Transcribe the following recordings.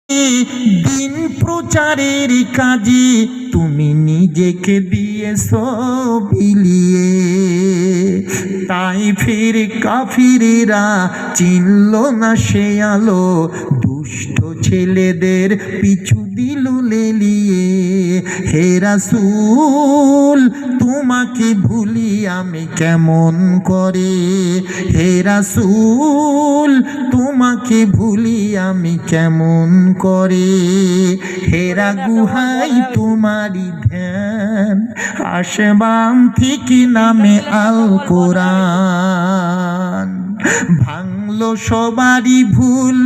দিন প্রচারের কাজে তুমি নিজেকে দিয়েছো বিলিয়ে। তাই ফির কাফিরেরা চিনল না সে আলো, দুষ্ট ছেলেদের পিছু দিল লেলিয়ে। হে রাসূল তোমাকে ভুলি আমি কেমন করে, হে রাসূল তোমাকে ভুলি আমি কেমন করে। হেরা গুহাই তোমারই ধ্যান, আসমান থেকে নামে আল কোরআন। ভাঙলো সবারই ভুল,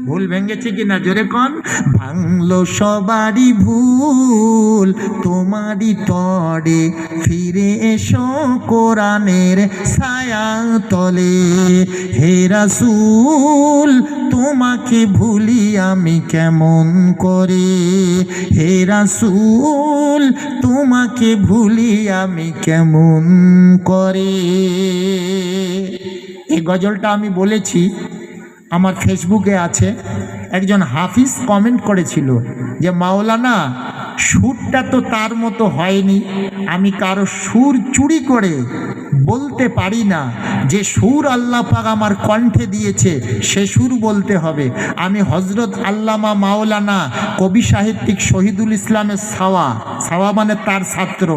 ভুল ভেঙেছে কিনা জোরে কন। ভাঙলো সবারই ভুল তোমারই তরে, ফিরে এসো কোরআনের ছায়া তলে। হে রাসূল তোমাকে ভুলি আমি কেমন করে, হে রাসূল তোমাকে ভুলি আমি কেমন করে। এই গজলটা আমি বলেছি, আমার ফেসবুকে আছে। একজন হাফিজ কমেন্ট করেছিল যে মাওলানা সুরটা তো তার মতো হয়নি, আমি কারো সুর চুরি করে বলতে পারি না, যে সুর আল্লাহ পাক আমার কণ্ঠে দিয়েছে সে সুর বলতে হবে। আমি হজরত আল্লামা মাওলানা কবি সাহিত্যিক শহীদুল ইসলামের সাওয়া মানে তার ছাত্র,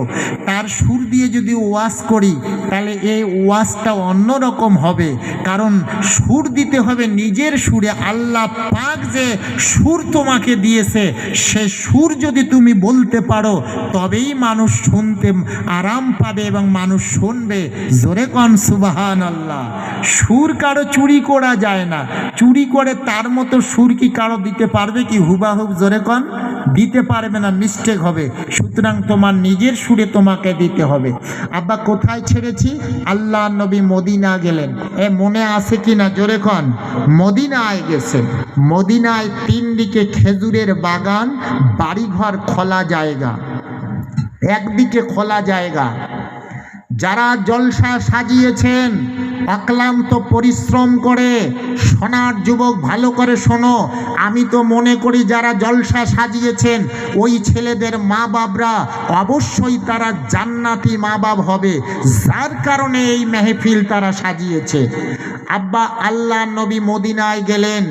তার সুর দিয়ে যদি ওয়াজ করি তাহলে এই ওয়াজটা অন্যরকম হবে। কারণ সুর দিতে হবে নিজের সুরে। আল্লাহ পাক যে সুর তোমাকে দিয়েছে সে সুর যদি তুমি বলতে পারো তবেই মানুষ শুনতে আরাম পাবে এবং মানুষ শুনবে। জোরে কন সুবহানাল্লাহ। সুর কারো চুরি করা যায় না, চুরি করে তার মতো সুর কি কারো দিতে পারবে কি? হুবাহুব জোরে কন দিতে পারবে না, মিস্টেক হবে। সুতরাং তোমার নিজের সুরে তোমাকে দিতে হবে। আব্বা কোথায় ছেড়েছি? আল্লাহ নবী মদিনা গেলেন, এ মনে আছে কিনা জোরে কন। মদিনায় গেছেন, মদিনায় 3 দিকে খেজুরের বাগান, বাড়িঘর খোলা জায়গা, একদিকে খোলা জায়গা। যারা জলসা সাজিয়েছেন অক্লান্ত পরিশ্রম করে, সোনার যুবক ভালো করে শোনো, আমি তো মনে করি যারা জলসা সাজিয়েছেন ওই ছেলেদের মা বাপরা অবশ্যই তারা জান্নাতি মা বাপ হবে, যার কারণে এই মেহফিল তারা সাজিয়েছে। আব্বা আল্লাহ নবী মদিনায় গেলেন,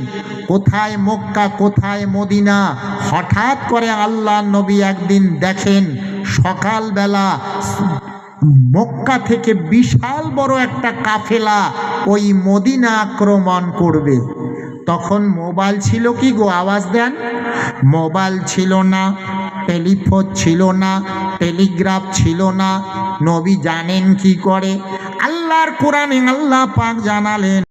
কোথায় মক্কা কোথায় মদিনা। হঠাৎ করে আল্লাহ নবী একদিন দেখেন সকালবেলা মক্কা থেকে বিশাল বড় একটা কাফেলা ওই মদিনা আক্রমণ করবে। তখন মোবাইল ছিল কি গো? আওয়াজ দেন। মোবাইল ছিল না, টেলিফোন ছিল না, টেলিগ্রাফ ছিল না। নবী জানেন কি করে? আল্লাহর কোরআনে আল্লাহ পাক জানালেন